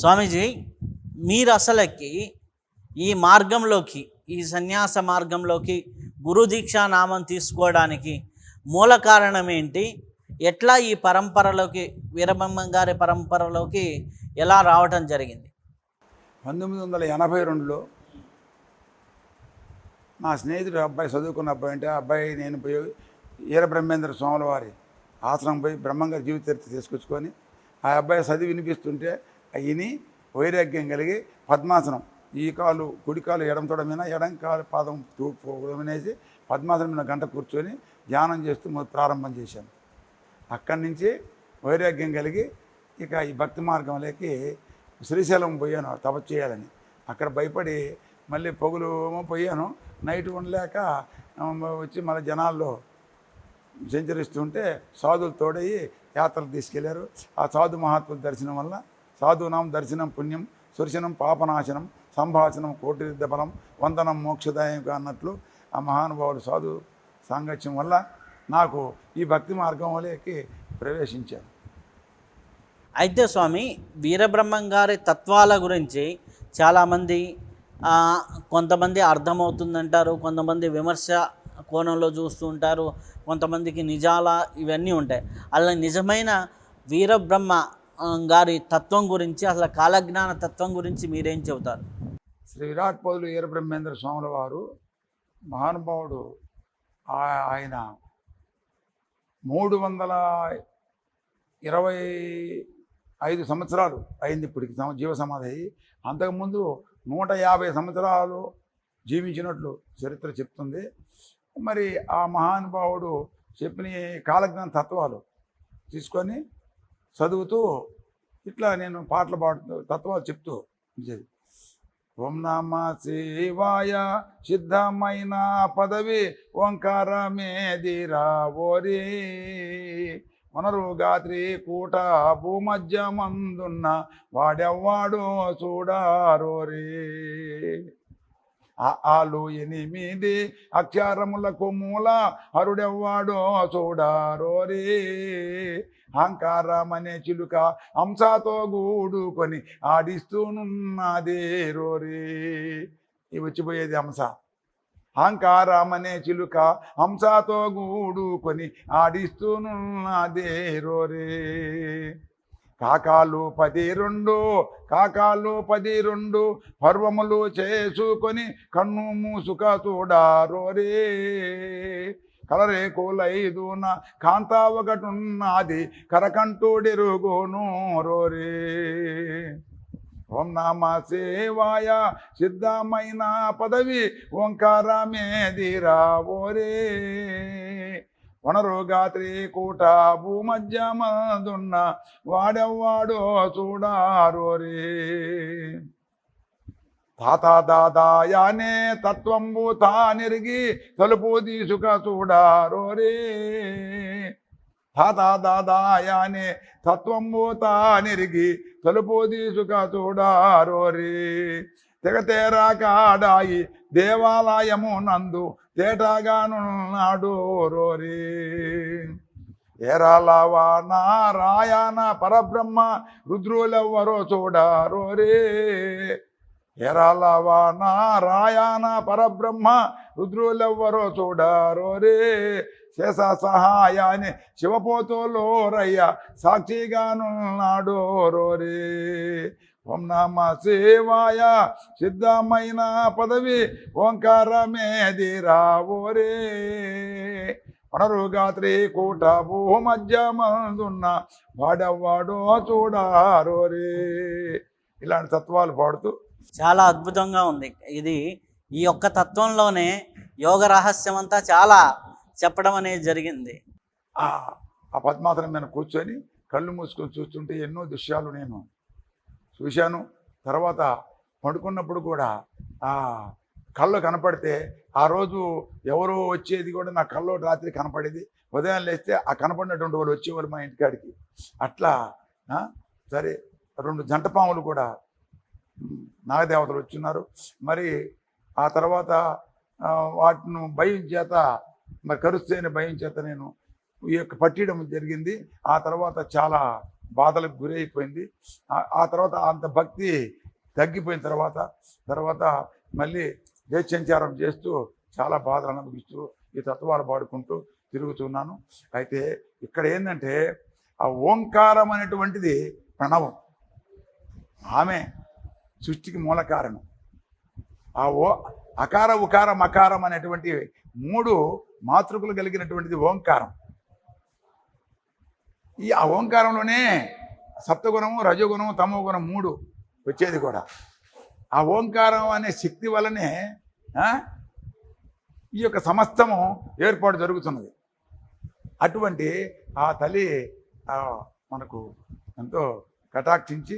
స్వామీజీ, మీరు అసలకి ఈ మార్గంలోకి, ఈ సన్యాస మార్గంలోకి గురు దీక్షా నామం తీసుకోవడానికి మూల కారణం ఏంటి? ఎట్లా ఈ పరంపరలోకి, వీరబ్రహ్మం గారి పరంపరలోకి ఎలా రావటం జరిగింది? 1982లో నా స్నేహితుడు అబ్బాయి, చదువుకున్న అబ్బాయి అంటే ఆ అబ్బాయి నేను పోయి వీరబ్రహ్మేంద్ర స్వాముల వారి ఆశ్రమం పోయి బ్రహ్మంగారి జీవిత చరిత్ర తీసుకొచ్చుకొని ఆ అబ్బాయి చదివి వినిపిస్తుంటే విని వైరాగ్యం కలిగి పద్మాసనం, ఈ కాలు కుడి కాలు ఎడం తొడ మీద, ఎడం కాలు పాదం తూర్పు వినేసి పద్మాసనం మీద గంట కూర్చొని ధ్యానం చేస్తూ ప్రారంభం చేశాను. అక్కడి నుంచి వైరాగ్యం కలిగి ఇక ఈ భక్తి మార్గంలోకి శ్రీశైలం పోయాను తపస్సు చేయాలని. అక్కడ భయపడి మళ్ళీ పొగులు పోయాను, నైట్ ఉండలేక వచ్చి మళ్ళీ జనాల్లో సంచరిస్తుంటే సాధువులు తోడయి యాత్రలు తీసుకెళ్లారు. ఆ సాధు మహాత్ముల దర్శనం వల్ల, సాధునాం దర్శనం పుణ్యం, సుర్శనం పాపనాశనం, సంభాషణం కోటిరిద్ద బలం, వందనం మోక్షదాయంగా అన్నట్లు ఆ మహానుభావులు సాధు సాంగత్యం వల్ల నాకు ఈ భక్తి మార్గంలోకి ప్రవేశించాను. అయితే స్వామి, వీరబ్రహ్మం గారి తత్వాల గురించి చాలామంది కొంతమంది అర్థమవుతుందంటారు, కొంతమంది విమర్శ కోణంలో చూస్తూ ఉంటారు, కొంతమందికి నిజాల ఇవన్నీ ఉంటాయి. అలా నిజమైన వీరబ్రహ్మ గారి తత్వం గురించి, అసలు కాలజ్ఞాన తత్వం గురించి మీరేం చెబుతారు? శ్రీ విరాట్ పౌలు వీరబ్రహ్మేంద్ర స్వాముల వారు మహానుభావుడు. ఆయన 325 సంవత్సరాలు అయింది ఇప్పటికి జీవ సమాధి అయ్యి. అంతకుముందు 150 సంవత్సరాలు జీవించినట్లు చరిత్ర చెప్తుంది. మరి ఆ మహానుభావుడు చెప్పిన కాలజ్ఞాన తత్వాలు తీసుకొని చదువుతూ ఇట్లా నేను పాటలు పాడుతూ తత్వాలు చెప్తూ ఓం నమ శివాయ సిద్ధమైన పదవి ఓంకారమేదిరా ఓరి వనరు గాత్రి కూట భూమధ్యమందున్న వాడెవ్వాడో చూడారోరి ఆలు 8 అక్షరములకు మూల హరుడెవ్వాడో చూడారోరి అహంకారమనే చిలుక హంసతో గూడుకొని ఆడిస్తూనున్నదే రోరి. ఇవి వచ్చిపోయేది హంస. అహంకారమనే చిలుక హంసతో గూడుకొని ఆడిస్తూనున్నదే రోరి. కాకాలు 12 పర్వములు చేసుకొని కన్ను మూసుక చూడారోరే. కలరేకులైదున కాంత ఒకటున్నది కరకంటుడెరుగును రోరే. ఓం నమ శివాయ సిద్ధమైన పదవి ఓంకారమేదిరా ఓరే వనరు గాత్రి కూట భూమధ్యమందున్న వాడెవ్వాడో చూడారోరే. తాత దాదాయానే తత్వంబు తానిరిగి తలుపు తీసుక చూడారోరే. తాత దాదాయానే తత్వంబు తానిరిగి తలుపు తీసుక చూడారోరే. తెగతేరా కాడాయి దేవాలయము నందు తేటగానున్నాడు రోరి. ఏరాలవా నారాయణ పరబ్రహ్మ రుద్రులెవ్వరో చూడారోరే. ఏరాలవా నారాయణ పరబ్రహ్మ రుద్రులెవ్వరో చూడారోరే. శేష సహాయాన్ని శివపోతులోరయ్య సాక్షిగానున్నాడు రోరే. ఓం నమ శివాయ సిద్ధమైన పదవి ఓంకారమేదిరా ఓరే వనరు గాత్రి కూట భూమధ్యమందున్న వాడెవ్వాడో చూడారోరే. ఇలాంటి తత్వాలు పాడుతూ చాలా అద్భుతంగా ఉంది. ఇది ఈ యొక్క తత్వంలోనే యోగ రహస్యం అంతా చాలా చెప్పడం అనేది జరిగింది. ఆ పద్మాసనం మీద కూర్చొని కళ్ళు మూసుకొని చూస్తుంటే ఎన్నో దృశ్యాలు నేను చూశాను. తర్వాత పడుకున్నప్పుడు కూడా ఆ కళ్ళు కనపడితే ఆ రోజు ఎవరో వచ్చేది కూడా నా కళ్ళు రాత్రి కనపడేది. ఉదయం లేస్తే ఆ కనపడినటువంటి వాళ్ళు వచ్చేవాళ్ళు మా ఇంటికాడికి. అట్లా సరే 2 జంట పాములు కూడా నాగదేవతలు వచ్చున్నారు. మరి ఆ తర్వాత వాటిని భయం చేత, మరి కరుస్తేనే భయం చేత నేను ఈ యొక్క పట్టియడం జరిగింది. ఆ తర్వాత చాలా బాధలకు గురైపోయింది. ఆ తర్వాత అంత భక్తి తగ్గిపోయిన తర్వాత మళ్ళీ దేశసంచారం చేస్తూ చాలా బాధలు అనుభవిస్తూ ఈ తత్వాలు పాడుకుంటూ తిరుగుతున్నాను. అయితే ఇక్కడ ఏంటంటే ఆ ఓంకారం అనేటువంటిది ప్రణవం, ఆమె సృష్టికి మూల కారణం. ఆ అకార ఉకార మకారం అనేటువంటి 3 మాతృకలు కలిగినటువంటిది ఓంకారం. ఆ ఓంకారంలోనే సప్తగుణము, రజోగుణము, తమో గుణం 3 వచ్చేది కూడా. ఆ ఓంకారం అనే శక్తి వల్లనే ఈ యొక్క సమస్తము ఏర్పాటు జరుగుతున్నది. అటువంటి ఆ తల్లి మనకు ఎంతో కటాక్షించి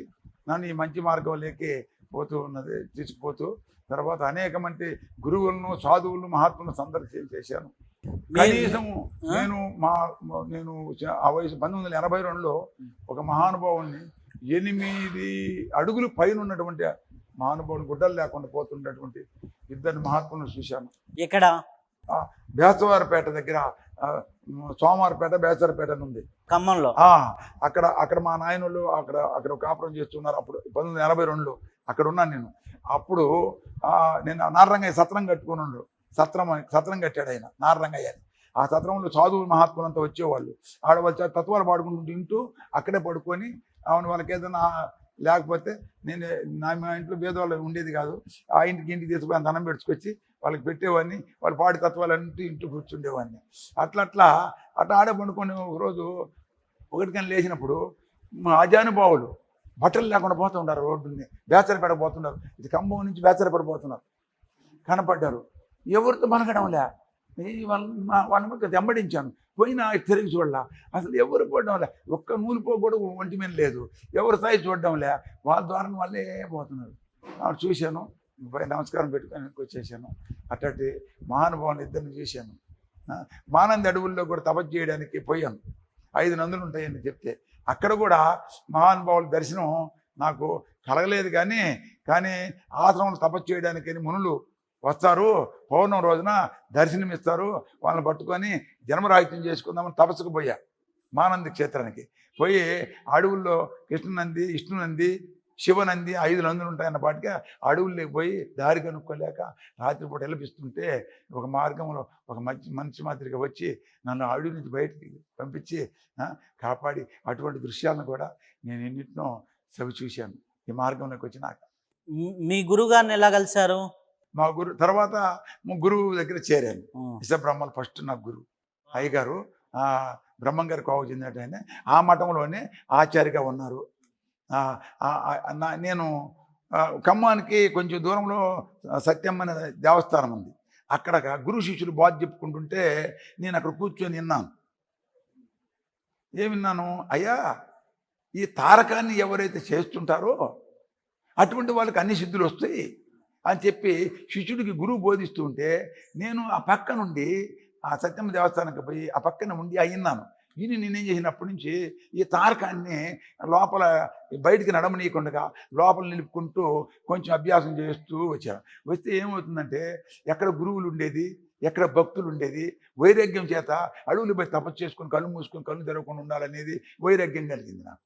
నన్ను ఈ మంచి మార్గంలోకి పోతూ ఉన్నది, తీసుకుపోతూ తర్వాత అనేక మంది గురువులను, సాధువులను, మహాత్ములను సందర్శన చేశాను. కనీసము నేను ఆ వయసు 1982లో ఒక మహానుభావుని 8 అడుగులు పైన ఉన్నటువంటి మహానుభావుని, గుడ్డలు లేకుండా పోతున్నటువంటి 2 మహాత్ములను చూశాను. ఎక్కడ? బేస్తవారిపేట దగ్గర, సోమవారపేట బేస్తవారిపేట ఉంది ఖమ్మంలో. అక్కడ మా నాయనలు అక్కడ కాపురం చేస్తున్నారు. అప్పుడు 1982లో అక్కడ ఉన్నాను నేను. అప్పుడు నేను నారరంగయ్య సత్రం కట్టుకుని ఉండు. సత్రం కట్టాడు ఆయన, నారరంగయ్య. ఆ సత్రంలో సాధువులు మహాత్ములంతా వచ్చేవాళ్ళు. ఆడ వచ్చి తత్వాలు పాడుకుంటూ తింటూ అక్కడే పడుకొని వాళ్ళకి ఏదైనా లేకపోతే మా ఇంట్లో భేదవాళ్ళు ఉండేది కాదు. ఆ ఇంటికి తీసుకుని ధనం పెట్టుకొచ్చి వాళ్ళకి పెట్టేవాడిని. వాళ్ళు పాడి తత్వాలన్నింటి ఇంట్లో కూర్చుండేవాడిని. అట్లా ఆడే పండుకొని ఒకరోజు 1 లేచినప్పుడు మా అజానుభావులు బట్టలు లేకుండా పోతూ ఉన్నారు. రోడ్డుని బేచరపేట పోతున్నారు. ఇది ఖమ్మం నుంచి బేచరపేట పోతున్నారు. కనపడ్డారు. ఎవరితో మనగడంలే. వాళ్ళని దెంబడించాను. పోయినా తిరిగి చూడలా. అసలు ఎవరు పోవడంలే. ఒక్క నూనె కూడా ఒంటి మీద లేదు. ఎవరి స్థాయి చూడడంలే. వాళ్ళ ద్వారా వాళ్ళే పోతున్నారు. చూశాను, నమస్కారం పెట్టుకొని వచ్చేసాను. అట్టటి మహానుభావుని 2 చూశాను. మానంది అడవుల్లో కూడా తపస్సు చేయడానికి పోయాను. 5 నందులు ఉంటాయని చెప్తే అక్కడ కూడా మహానుభావుల దర్శనం నాకు కలగలేదు. కానీ ఆశ్రమంలో తపస్సు చేయడానికి మునులు వస్తారు, పౌర్ణమి రోజున దర్శనమిస్తారు. వాళ్ళని పట్టుకొని జన్మరాహిత్యం చేసుకుందామని తపస్సుకు పోయా. మానంది క్షేత్రానికి పోయి అడవుల్లో కృష్ణనంది, విష్ణునంది, శివనంది 5 నందులు ఉంటాయన్న పాటికి అడవుల్లోకి పోయి దారి కనుక్కోలేక రాత్రిపూట వెళ్ళిపిస్తుంటే ఒక మార్గంలో ఒక మనిషి మాదిరిగా వచ్చి నన్ను అడవి నుంచి బయటికి పంపించి కాపాడి అటువంటి దృశ్యాలను కూడా నేను ఎన్నింటినో చూశాను ఈ మార్గంలోకి వచ్చినాక. మీ గురుగారిని ఎలా కలిశారు? మా తర్వాత గురువు దగ్గర చేరాను. విశ్వబ్రహ్మలు ఫస్ట్ నాకు గురువు అయ్యగారు, బ్రహ్మంగారి కోవ చెందినట్టు. ఆ మఠంలోనే ఆచార్యగా ఉన్నారు. నేను ఖమ్మానికి కొంచెం దూరంలో సత్యం అనే దేవస్థానం ఉంది. అక్కడ గురు శిష్యులు బాధ చెప్పుకుంటుంటే నేను అక్కడ కూర్చొని విన్నాను. ఏమిన్నాను? అయ్యా, ఈ తారకాన్ని ఎవరైతే చేస్తుంటారో అటువంటి వాళ్ళకి అన్ని సిద్ధులు వస్తాయి అని చెప్పి శిష్యుడికి గురువు బోధిస్తూ ఉంటే నేను ఆ పక్క నుండి ఆ సత్యమ్మ దేవస్థానానికి పోయి ఆ పక్కన ఉండి అయిన్నాను. నేనేం చేసినప్పటి నుంచి ఈ తారకాన్ని లోపల బయటికి నడమనీయకుండా లోపల నిలుపుకుంటూ కొంచెం అభ్యాసం చేస్తూ వచ్చాను. వస్తే ఏమవుతుందంటే ఎక్కడ గురువులు ఉండేది, ఎక్కడ భక్తులు ఉండేది, వైరాగ్యం చేత అడవులు పోయి తపస్సు చేసుకొని కళ్ళు మూసుకొని కళ్ళు తెరవకుండా ఉండాలనేది వైరాగ్యం కలిగింది నాకు.